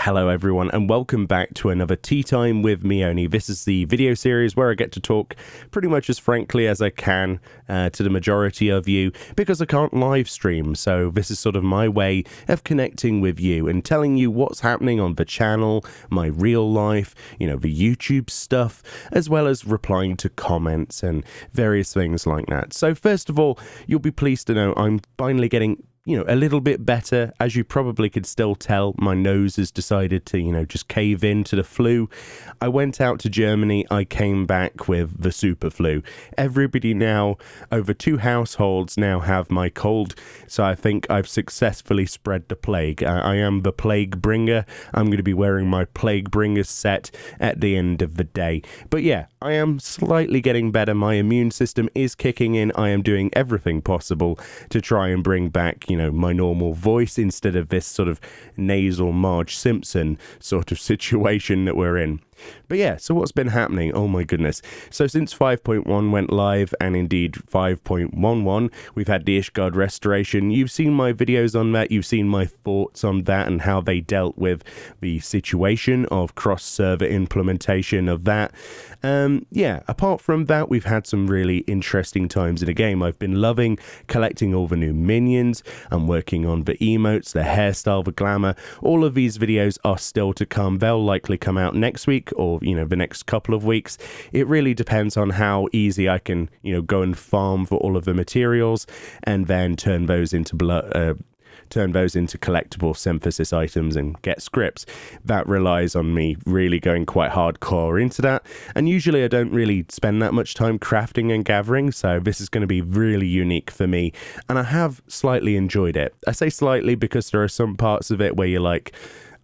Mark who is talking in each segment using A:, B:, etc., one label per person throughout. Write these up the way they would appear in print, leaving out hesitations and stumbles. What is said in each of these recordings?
A: Hello everyone and welcome back to another Tea Time with Meoni. This is the video series where I get to talk pretty much as frankly as I can to the majority of you because I can't live stream. So this is sort of my way of connecting with you and telling you what's happening on the channel, my real life, the YouTube stuff, as well as replying to comments and various things like that. So first of all, you'll be pleased to know I'm finally getting a little bit better. As you probably could still tell, my nose has decided to, just cave in to the flu. I went out to Germany. I came back with the super flu. Everybody now, over 2 households now have my cold. So I think I've successfully spread the plague. I am the plague bringer. I'm going to be wearing my plague bringer set at the end of the day. But yeah, I am slightly getting better. My immune system is kicking in. I am doing everything possible to try and bring back, my normal voice instead of this sort of nasal Marge Simpson sort of situation that we're in. But yeah, so what's been happening? Oh my goodness. So since 5.1 went live, and indeed 5.11, we've had the Ishgard restoration. You've seen my videos on that. You've seen my thoughts on that and how they dealt with the situation of cross-server implementation of that. Yeah, apart from that, we've had some really interesting times in the game. I've been loving collecting all the new minions. I'm working on the emotes, the hairstyle, the glamour. All of these videos are still to come. They'll likely come out next week or the next couple of weeks. It really depends on how easy I can go and farm for all of the materials and then turn those into collectible synthesis items and get scripts. That relies on me really going quite hardcore into that, and usually I don't really spend that much time crafting and gathering, so this is going to be really unique for me, and I have slightly enjoyed it. I say slightly because there are some parts of it where you're like,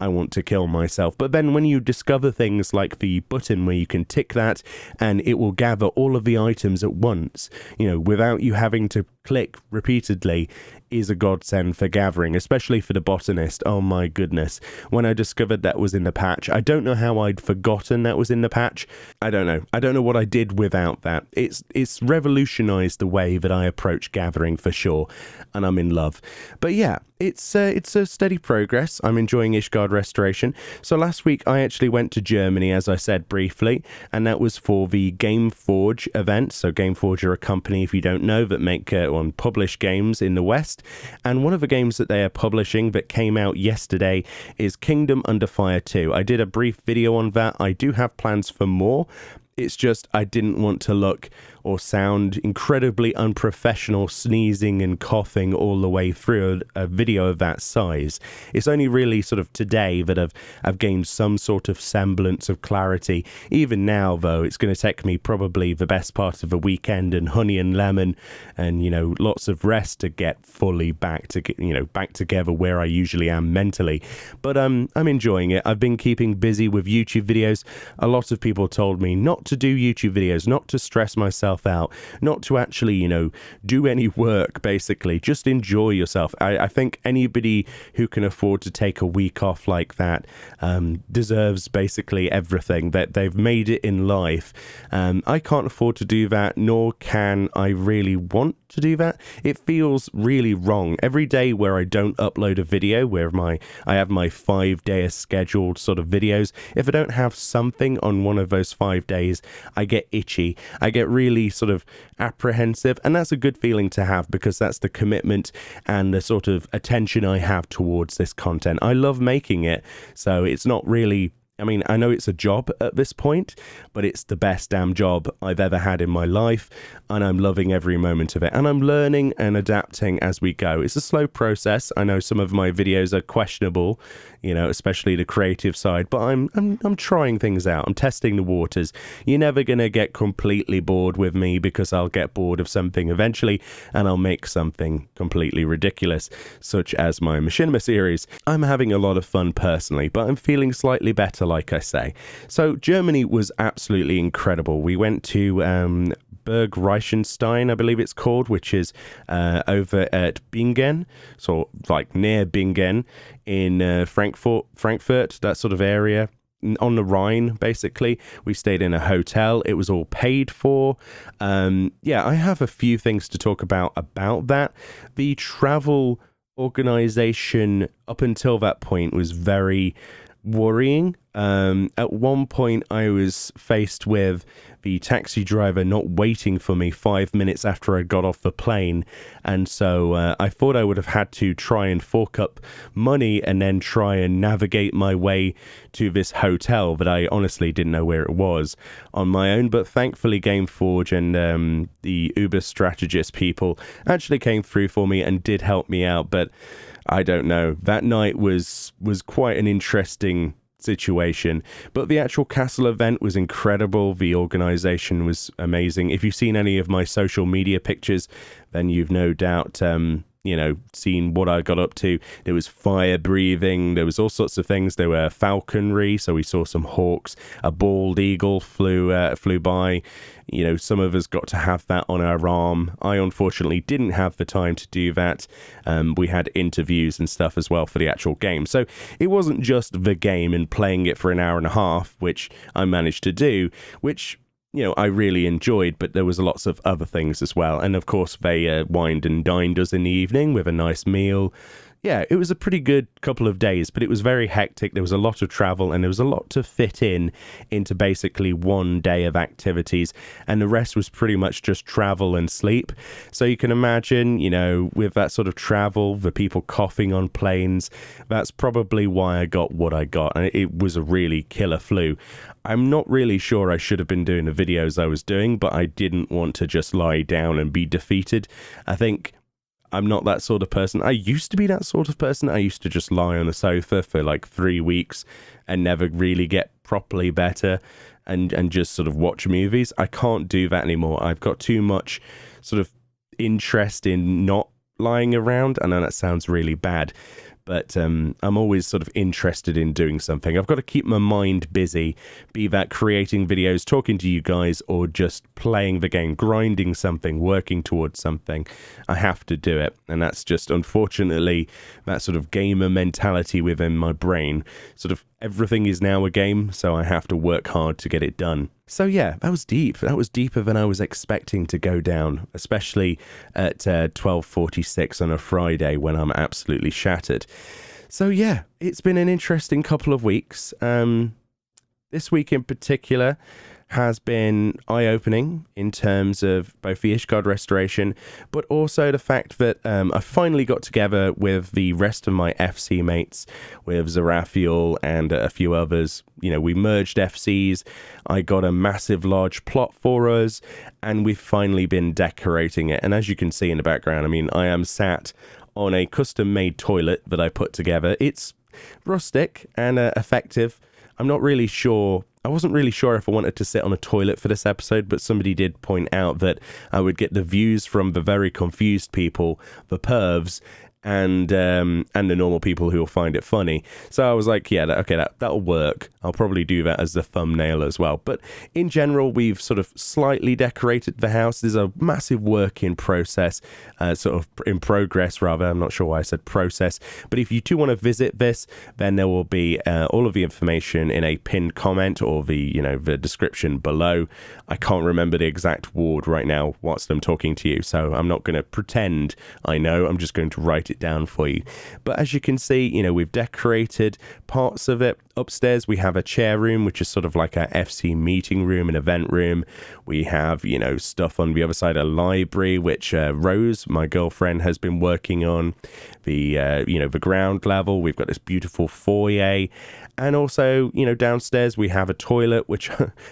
A: I want to kill myself. But then when you discover things like the button where you can tick that and it will gather all of the items at once, without you having to click repeatedly, is a godsend for gathering, especially for the botanist. Oh my goodness. When I discovered that was in the patch, I don't know how I'd forgotten that was in the patch. I don't know what I did without that. It's revolutionized the way that I approach gathering for sure, and I'm in love. But yeah, it's a steady progress. I'm enjoying Ishgard restoration. So last week I actually went to Germany, as I said briefly, and that was for the Gameforge event. So Gameforge are a company, if you don't know, that make publish games in the West. And one of the games that they are publishing that came out yesterday is Kingdom Under Fire 2. I did a brief video on that. I do have plans for more. It's just I didn't want to look or sound incredibly unprofessional, sneezing and coughing all the way through a video of that size. It's only really sort of today that I've gained some sort of semblance of clarity. Even now, though, it's going to take me probably the best part of a weekend and honey and lemon and, lots of rest to get fully back together where I usually am mentally. But I'm enjoying it. I've been keeping busy with YouTube videos. A lot of people told me not to do YouTube videos, not to stress myself out, not to actually, do any work, basically. Just enjoy yourself. I think anybody who can afford to take a week off like that deserves basically everything that they've made it in life. I can't afford to do that, nor can I really want to do that. It feels really wrong. Every day where I don't upload a video, where I have my 5-day scheduled sort of videos, if I don't have something on one of those 5 days, I get itchy. I get really sort of apprehensive, and that's a good feeling to have because that's the commitment and the sort of attention I have towards this content. I love making it, so it's not really, I know it's a job at this point, but it's the best damn job I've ever had in my life, and I'm loving every moment of it, and I'm learning and adapting as we go. It's a slow process. I know some of my videos are questionable, especially the creative side, but I'm trying things out. I'm testing the waters. You're never going to get completely bored with me because I'll get bored of something eventually, and I'll make something completely ridiculous, such as my Machinima series. I'm having a lot of fun personally, but I'm feeling slightly better, like I say. So Germany was absolutely incredible. We went to Berg Reichenstein, I believe it's called, which is over at Bingen, so like near Bingen in Frankfurt, that sort of area. On the Rhine, basically. We stayed in a hotel. It was all paid for. Yeah, I have a few things to talk about that. The travel organization up until that point was very worrying. At one point, I was faced with the taxi driver not waiting for me 5 minutes after I got off the plane. And so I thought I would have had to try and fork up money and then try and navigate my way to this hotel that I honestly didn't know where it was on my own. But thankfully, Gameforge and the Uber strategist people actually came through for me and did help me out. But I don't know. That night was quite an interesting situation, but the actual castle event was incredible. The organization was amazing. If you've seen any of my social media pictures, then you've no doubt seen what I got up to. There was fire breathing, there was all sorts of things. There were falconry, so we saw some hawks. A bald eagle flew by. Some of us got to have that on our arm. I unfortunately didn't have the time to do that. We had interviews and stuff as well for the actual game. So it wasn't just the game and playing it for an hour and a half, which I managed to do, which I really enjoyed, but there was lots of other things as well. And of course, they wined and dined us in the evening with a nice meal. Yeah, it was a pretty good couple of days, but it was very hectic. There was a lot of travel and there was a lot to fit into basically one day of activities. And the rest was pretty much just travel and sleep. So you can imagine, with that sort of travel, the people coughing on planes, that's probably why I got what I got. And it was a really killer flu. I'm not really sure I should have been doing the videos I was doing, but I didn't want to just lie down and be defeated. I think I'm not that sort of person. I used to be that sort of person. I used to just lie on the sofa for like 3 weeks and never really get properly better and just sort of watch movies. I can't do that anymore. I've got too much sort of interest in not lying around. I know that sounds really bad, but I'm always sort of interested in doing something. I've got to keep my mind busy, be that creating videos, talking to you guys, or just playing the game, grinding something, working towards something. I have to do it. And that's just, unfortunately, that sort of gamer mentality within my brain. Sort of everything is now a game, so I have to work hard to get it done. So yeah, that was deep. That was deeper than I was expecting to go down, especially at 12:46 on a Friday when I'm absolutely shattered. So yeah, it's been an interesting couple of weeks. This week in particular has been eye-opening in terms of both the Ishgard restoration, but also the fact that I finally got together with the rest of my FC mates, with Zarathiel and a few others. We merged FCs, I got a massive large plot for us, and we've finally been decorating it. And as you can see in the background, I am sat on a custom-made toilet that I put together. It's rustic and effective. I'm not really sure. I wasn't really sure if I wanted to sit on a toilet for this episode, but somebody did point out that I would get the views from the very confused people, the pervs, and the normal people who will find it funny. So I was like, yeah, that'll work. I'll probably do that as the thumbnail as well. But in general, we've sort of slightly decorated the house. There's a massive work in process, sort of in progress rather. I'm not sure why I said process. But if you do want to visit this, then there will be all of the information in a pinned comment or the description below. I can't remember the exact word right now whilst I'm talking to you, so I'm not going to pretend I know. I'm just going to write it down for you. But as you can see, we've decorated parts of it. Upstairs we have a chair room, which is sort of like a FC meeting room and event room. We have stuff on the other side, a library, which Rose, my girlfriend, has been working on. The ground level, we've got this beautiful foyer, and also downstairs we have a toilet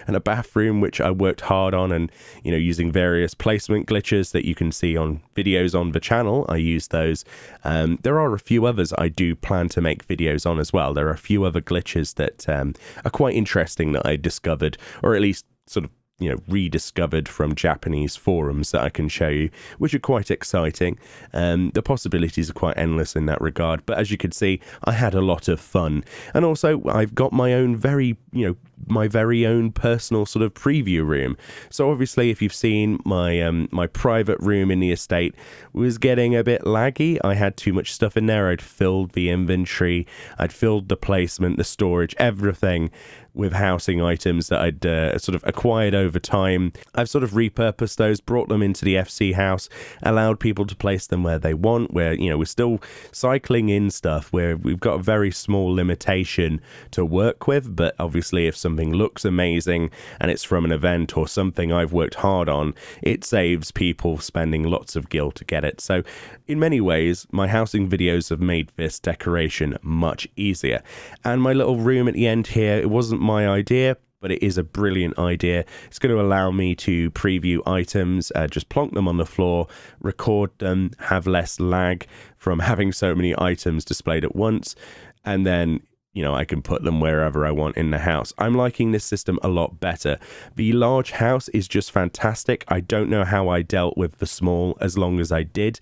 A: and a bathroom, which I worked hard on, and using various placement glitches that you can see on videos on the channel. I use those. There are a few others I do plan to make videos on as well. There are a few other glitches that are quite interesting that I discovered, or at least sort of rediscovered from Japanese forums that I can show you, which are quite exciting. The possibilities are quite endless in that regard. But as you can see, I had a lot of fun. And also, I've got my own my very own personal sort of preview room. So obviously, if you've seen my private room in the estate was getting a bit laggy. I had too much stuff in there. I'd filled the inventory, I'd filled the placement, the storage, everything with housing items that I'd sort of acquired over over time. I've sort of repurposed those, brought them into the FC house, allowed people to place them where they want, where, you know, we're still cycling in stuff where we've got a very small limitation to work with. But obviously, if something looks amazing and it's from an event or something I've worked hard on, it saves people spending lots of gil to get it. So in many ways, my housing videos have made this decoration much easier. And my little room at the end here, it wasn't my idea, but it is a brilliant idea. It's going to allow me to preview items, just plonk them on the floor, record them, have less lag from having so many items displayed at once, and then, you know, I can put them wherever I want in the house. I'm liking this system a lot better. The large house is just fantastic. I don't know how I dealt with the small as long as I did.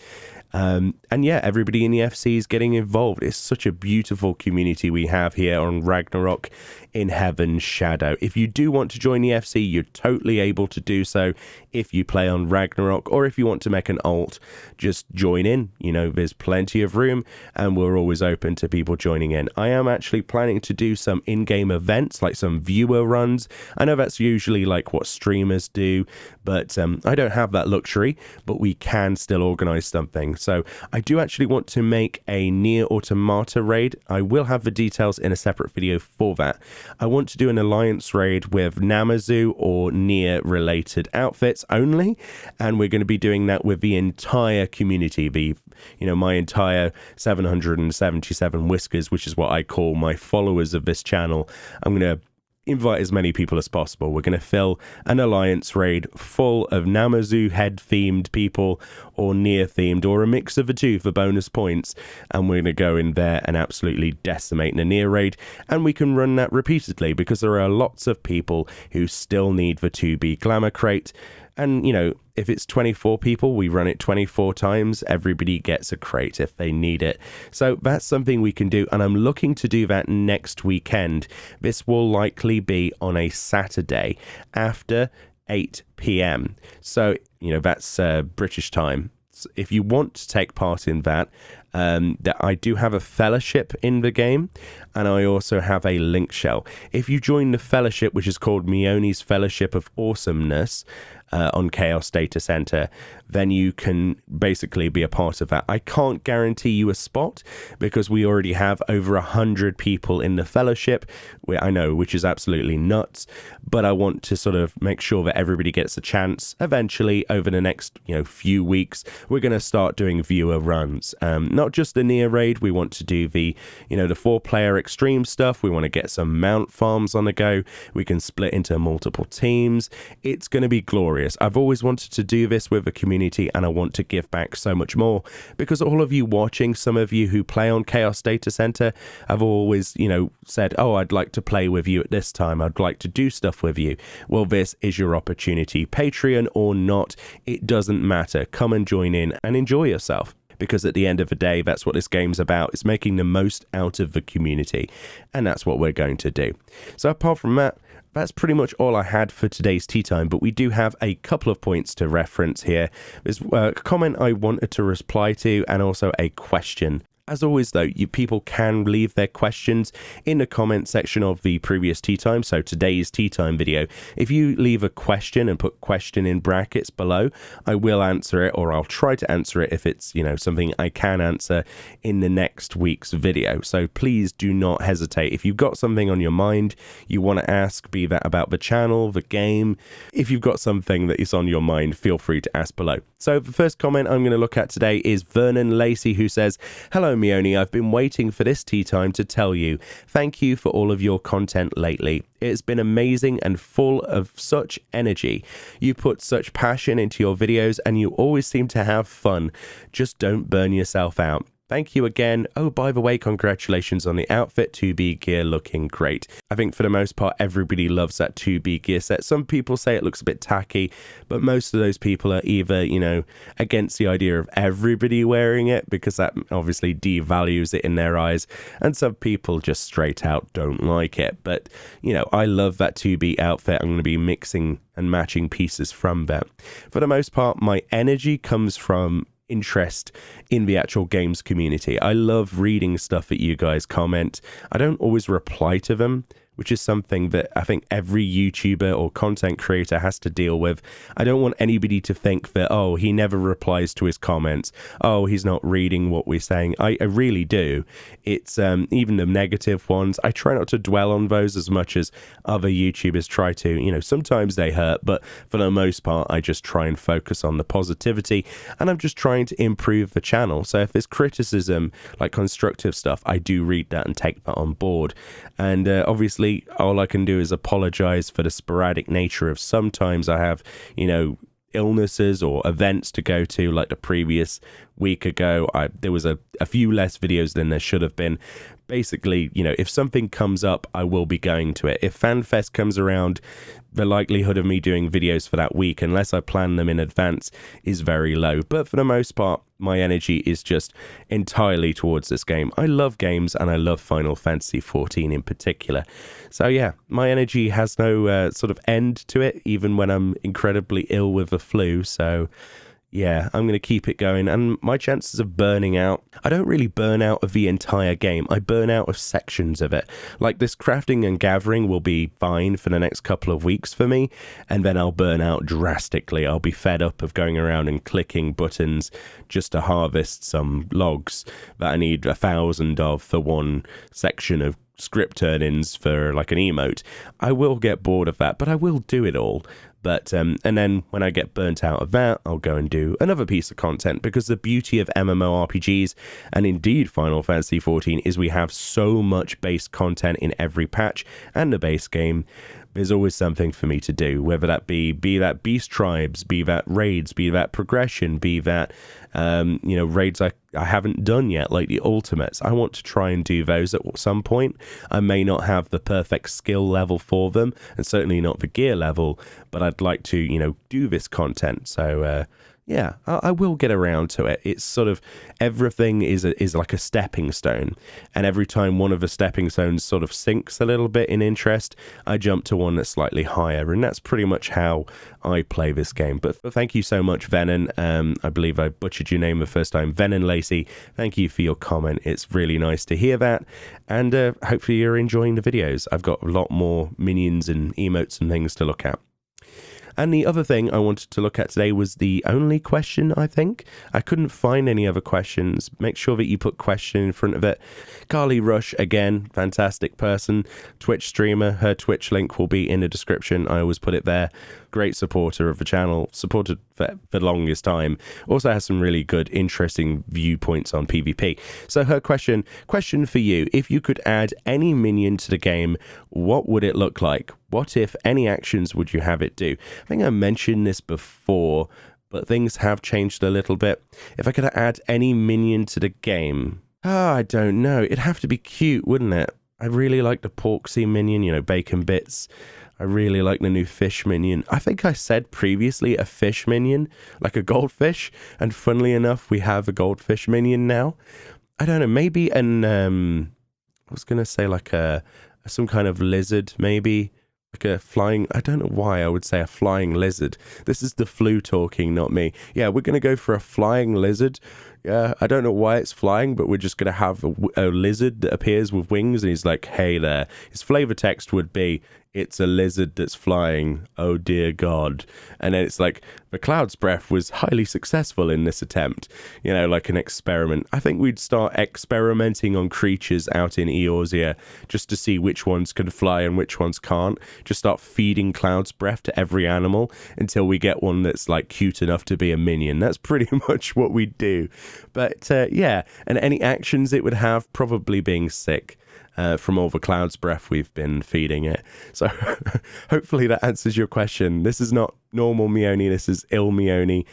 A: And yeah, everybody in the FC is getting involved. It's such a beautiful community we have here on Ragnarok in Heaven's Shadow. If you do want to join the FC, you're totally able to do so if you play on Ragnarok, or if you want to make an alt, just join in. You know, there's plenty of room and we're always open to people joining in. I am actually planning to do some in-game events, like some viewer runs. I know that's usually like what streamers do, but I don't have that luxury, but we can still organize something. So I do actually want to make a Nier Automata raid. I will have the details in a separate video for that. I want to do an alliance raid with Namazu or Nier related outfits only, and we're going to be doing that with the entire community, my entire 777 whiskers, which is what I call my followers of this channel. I'm going to invite as many people as possible. We're going to fill an alliance raid full of Namazu head themed people, or Nier themed, or a mix of the two for bonus points, and we're going to go in there and absolutely decimate the Nier raid. And we can run that repeatedly because there are lots of people who still need the 2B glamour crate. And, you know, if it's 24 people, we run it 24 times. Everybody gets a crate if they need it. So that's something we can do. And I'm looking to do that next weekend. This will likely be on a Saturday after 8 p.m. So, you know, that's British time. So if you want to take part in that I do have a fellowship in the game, and I also have a link shell. If you join the fellowship, which is called Meoni's Fellowship of Awesomeness, on Chaos Data Center, then you can basically be a part of that. I can't guarantee you a spot because we already have over 100 people in the fellowship, I know, which is absolutely nuts, but I want to sort of make sure that everybody gets a chance. Eventually, over the next few weeks, we're going to start doing viewer runs. Not just the Nier raid, we want to do the 4-player extreme stuff. We want to get some mount farms on the go. We can split into multiple teams. It's going to be glorious. I've always wanted to do this with a community, and I want to give back so much more because all of you watching, some of you who play on Chaos Data Center, have always, said, oh, I'd like to play with you at this time. I'd like to do stuff with you. Well, this is your opportunity. Patreon or not, it doesn't matter. Come and join in and enjoy yourself. Because at the end of the day, that's what this game's about. It's making the most out of the community. And that's what we're going to do. So apart from that, that's pretty much all I had for today's tea time. But we do have a couple of points to reference here. There's a comment I wanted to reply to, and also a question. As always, though, you people can leave their questions in the comment section of the previous tea time. So today's tea time video, if you leave a question and put question in brackets below, I will answer it, or I'll try to answer it if it's, something I can answer in the next week's video. So please do not hesitate. If you've got something on your mind you want to ask, be that about the channel, the game, if you've got something that is on your mind, feel free to ask below. So the first comment I'm going to look at today is Vernon Lacey, who says, "Hello, Meoni, I've been waiting for this tea time to tell you. Thank you for all of your content lately. It's been amazing and full of such energy. You put such passion into your videos and you always seem to have fun. Just don't burn yourself out. Thank you again. Oh, by the way, congratulations on the outfit. 2B gear looking great." I think for the most part, everybody loves that 2B gear set. Some people say it looks a bit tacky, but most of those people are either, against the idea of everybody wearing it because that obviously devalues it in their eyes. And some people just straight out don't like it. But, I love that 2B outfit. I'm going to be mixing and matching pieces from that. For the most part, my energy comes from interest in the actual games community. I love reading stuff that you guys comment. I don't always reply to them, which is something that I think every YouTuber or content creator has to deal with. I don't want anybody to think that, oh, he never replies to his comments. Oh, he's not reading what we're saying. I really do. It's even the negative ones. I try not to dwell on those as much as other YouTubers try to. You know, sometimes they hurt, but for the most part, I just try and focus on the positivity, and I'm just trying to improve the channel. So if there's criticism, like constructive stuff, I do read that and take that on board. And obviously, all I can do is apologize for the sporadic nature of sometimes I have, you know, illnesses or events to go to. Like the previous week ago, there was a few less videos than there should have been. Basically, you know, if something comes up, I will be going to it. If FanFest comes around, the likelihood of me doing videos for that week, unless I plan them in advance, is very low. But for the most part, my energy is just entirely towards this game. I love games, and I love Final Fantasy XIV in particular. So yeah, my energy has no sort of end to it, even when I'm incredibly ill with the flu. So yeah, I'm going to keep it going. And my chances of burning out, I don't really burn out of the entire game. I burn out of sections of it. Like this crafting and gathering will be fine for the next couple of weeks for me. And then I'll burn out drastically. I'll be fed up of going around and clicking buttons just to harvest some logs that I need 1,000 of for one section of script turn-ins for like an emote. I will get bored of that, but I will do it all. But and then when I get burnt out of that, I'll go and do another piece of content, because the beauty of MMORPGs, and indeed Final Fantasy XIV, is we have so much base content in every patch and the base game. There's always something for me to do, whether that be that beast tribes, be that raids, be that progression, be that you know, raids I haven't done yet, like the ultimates. I want to try and do those at some point. I may not have the perfect skill level for them, and certainly not the gear level, but I'd like to, you know, do this content. So yeah, I will get around to it. It's sort of, everything is like a stepping stone. And every time one of the stepping stones sort of sinks a little bit in interest, I jump to one that's slightly higher. And that's pretty much how I play this game. But thank you so much, Venom. I believe I butchered your name the first time. Venom Lacey, thank you for your comment. It's really nice to hear that. And hopefully you're enjoying the videos. I've got a lot more minions and emotes and things to look at. And the other thing I wanted to look at today was the only question, I think. I couldn't find any other questions. Make sure that you put question in front of it. Carly Rush, again, fantastic person, Twitch streamer. Her Twitch link will be in the description. I always put it there. Great supporter of the channel, supported for the longest time. Also has some really good, interesting viewpoints on PvP. So her question for you: if you could add any minion to the game, what would it look like? What, if any, actions would you have it do? I think I mentioned this before, but things have changed a little bit. If I could add any minion to the game, I don't know. It'd have to be cute, wouldn't it? I really like the Porksy minion, you know, Bacon Bits. I really like the new fish minion. I think I said previously a fish minion, like a goldfish. And funnily enough, we have a goldfish minion now. I don't know, maybe I was going to say like some kind of lizard, maybe. Like a flying, I don't know why I would say a flying lizard. This is the flu talking, not me. Yeah, we're going to go for a flying lizard. Yeah, I don't know why it's flying, but we're just going to have a lizard that appears with wings, and he's like, hey there. His flavor text would be, it's a lizard that's flying, oh dear God. And then it's like, the Cloud's Breath was highly successful in this attempt, you know, like an experiment. I think we'd start experimenting on creatures out in Eorzea just to see which ones can fly and which ones can't. Just start feeding Cloud's Breath to every animal until we get one that's like cute enough to be a minion. That's pretty much what we'd do. But yeah, and any actions it would have, probably being sick. From all the Cloud's Breath we've been feeding it. So hopefully that answers your question. This is not normal Meoni, this is ill Meoni,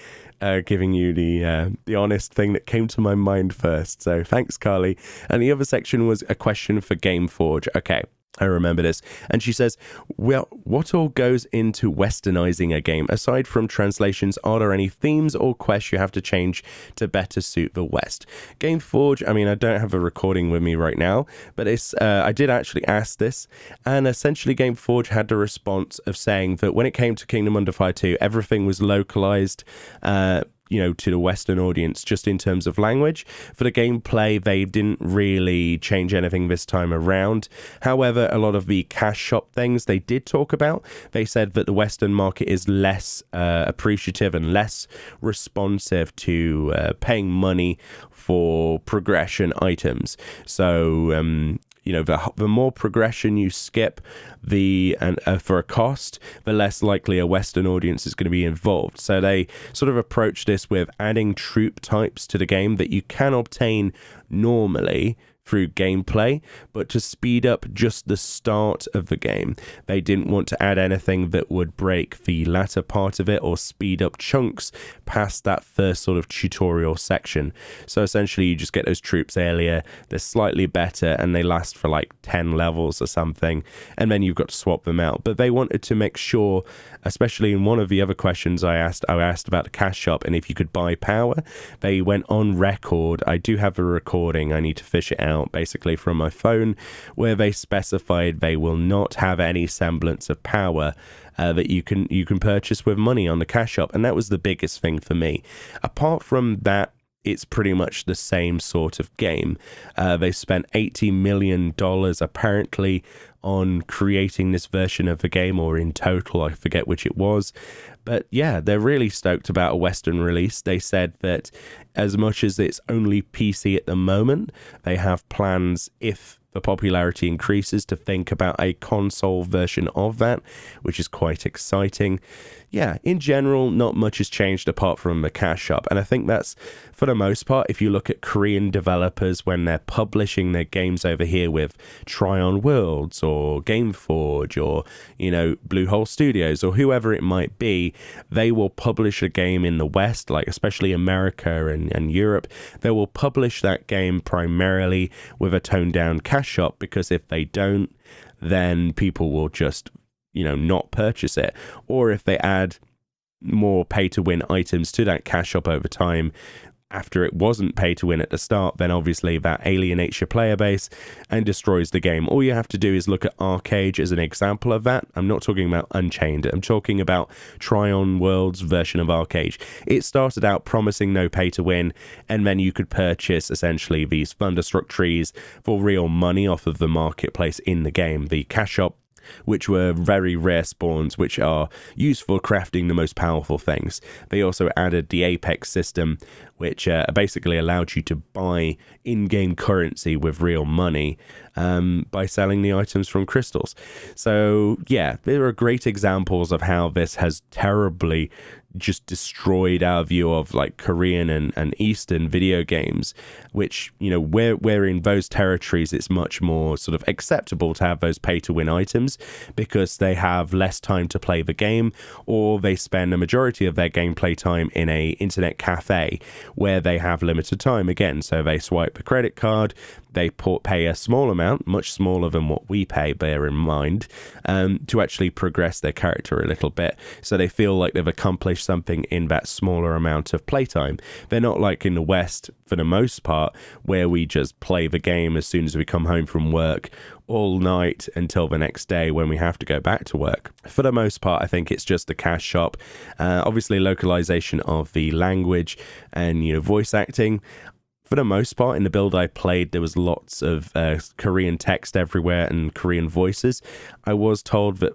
A: giving you the honest thing that came to my mind first. So thanks, Carly. And the other section was a question for Gameforge. Okay, I remember this. And she says, well, what all goes into westernizing a game? Aside from translations, are there any themes or quests you have to change to better suit the West? Gameforge, I mean, I don't have a recording with me right now, but I did actually ask this, and essentially Gameforge had the response of saying that when it came to Kingdom Under Fire 2, everything was localized to the Western audience just in terms of language. For the gameplay, they didn't really change anything this time around. However, a lot of the cash shop things they did talk about. They said that the Western market is less appreciative and less responsive to paying money for progression items. So the more progression you skip for a cost, the less likely a Western audience is going to be involved. So they sort of approach this with adding troop types to the game that you can obtain normally through gameplay, but to speed up just the start of the game. They didn't want to add anything that would break the latter part of it or speed up chunks past that first sort of tutorial section. So essentially you just get those troops earlier, they're slightly better, and they last for like 10 levels or something, and then you've got to swap them out. But they wanted to make sure, especially in one of the other questions I asked about the cash shop and if you could buy power, they went on record. I do have a recording, I need to fish it out basically from my phone, where they specified they will not have any semblance of power that you can purchase with money on the cash shop. And that was the biggest thing for me. Apart from that, it's pretty much the same sort of game. They spent $80 million apparently on creating this version of the game, or in total, I forget which it was. But yeah, they're really stoked about a Western release. They said that as much as it's only PC at the moment, they have plans, if the popularity increases, to think about a console version of that, which is quite exciting. Yeah, in general, not much has changed apart from the cash shop. And I think that's, for the most part, if you look at Korean developers when they're publishing their games over here with Tryon Worlds or Gameforge or, Bluehole Studios or whoever it might be, they will publish a game in the West, like especially America and Europe. They will publish that game primarily with a toned down cash shop, because if they don't, then people will just not purchase it. Or if they add more pay to win items to that cash shop over time, after it wasn't pay to win at the start, then obviously that alienates your player base and destroys the game. All you have to do is look at Arcade as an example of that. I'm not talking about Unchained. I'm talking about Tryon World's version of Arcade. It started out promising no pay to win, and then you could purchase essentially these Thunderstruck trees for real money off of the marketplace in the game. The cash shop, which were very rare spawns, which are used for crafting the most powerful things. They also added the Apex system, which basically allowed you to buy in-game currency with real money by selling the items from crystals. So yeah, there are great examples of how this has terribly just destroyed our view of like Korean and Eastern video games, which, where in those territories it's much more sort of acceptable to have those pay to win items because they have less time to play the game, or they spend a majority of their gameplay time in a internet cafe where they have limited time again. So they swipe a credit card, they pay a small amount, much smaller than what we pay, bear in mind, to actually progress their character a little bit. So they feel like they've accomplished something in that smaller amount of playtime. They're not like in the West, for the most part, where we just play the game as soon as we come home from work all night until the next day when we have to go back to work. For the most part, I think it's just the cash shop. Obviously, localization of the language and, voice acting. For the most part, in the build I played, there was lots of Korean text everywhere and Korean voices. I was told that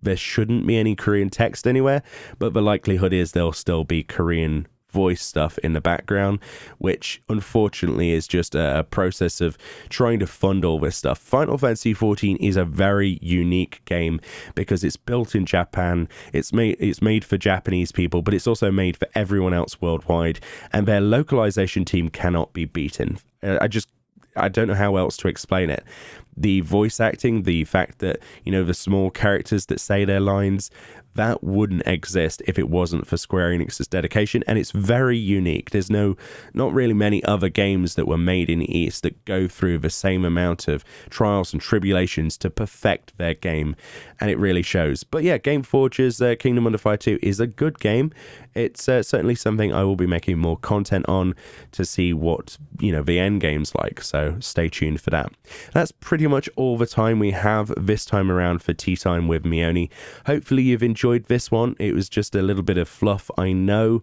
A: there shouldn't be any Korean text anywhere, but the likelihood is there'll still be Korean voice stuff in the background, which unfortunately is just a process of trying to fund all this stuff. Final Fantasy XIV is a very unique game because it's built in Japan. It's made for Japanese people, but it's also made for everyone else worldwide, and their localization team cannot be beaten. I don't know how else to explain it. The voice acting, the fact that, the small characters that say their lines, that wouldn't exist if it wasn't for Square Enix's dedication, and it's very unique. There's not really many other games that were made in the East that go through the same amount of trials and tribulations to perfect their game, and it really shows. But yeah, Gameforge's Kingdom Under Fire 2 is a good game. It's certainly something I will be making more content on to see what, the end game's like, so stay tuned for that. That's pretty pretty much all the time we have this time around for Tea Time with Meoni. Hopefully you've enjoyed this one. It was just a little bit of fluff, I know,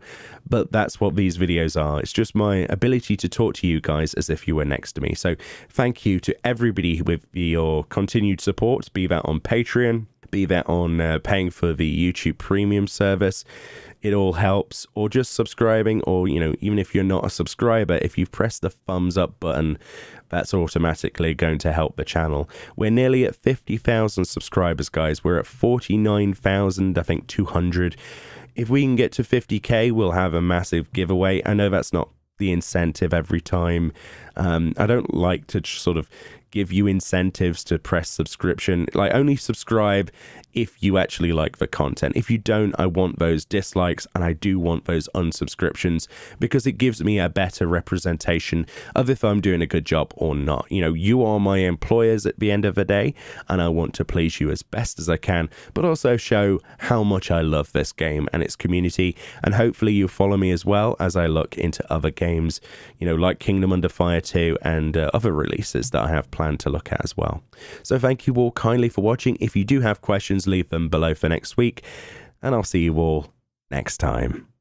A: but that's what these videos are. It's just my ability to talk to you guys as if you were next to me. So thank you to everybody with your continued support, be that on Patreon, be that on paying for the YouTube Premium service. It all helps, or just subscribing, or, you know, even if you're not a subscriber, if you've pressed the thumbs up button, that's automatically going to help the channel. We're nearly at 50,000 subscribers, guys. We're at 49,000, I think 200. If we can get to 50k, we'll have a massive giveaway. I know that's not the incentive every time. I don't like to sort of give you incentives to press subscription. Like, only subscribe if you actually like the content. If you don't, I want those dislikes, and I do want those unsubscriptions, because it gives me a better representation of if I'm doing a good job or not. You know, you are my employers at the end of the day, and I want to please you as best as I can, but also show how much I love this game and its community. And hopefully you follow me as well as I look into other games, you know, like Kingdom Under Fire 2 and other releases that I have planned to look at as well. So thank you all kindly for watching. If you do have questions, leave them below for next week, and I'll see you all next time.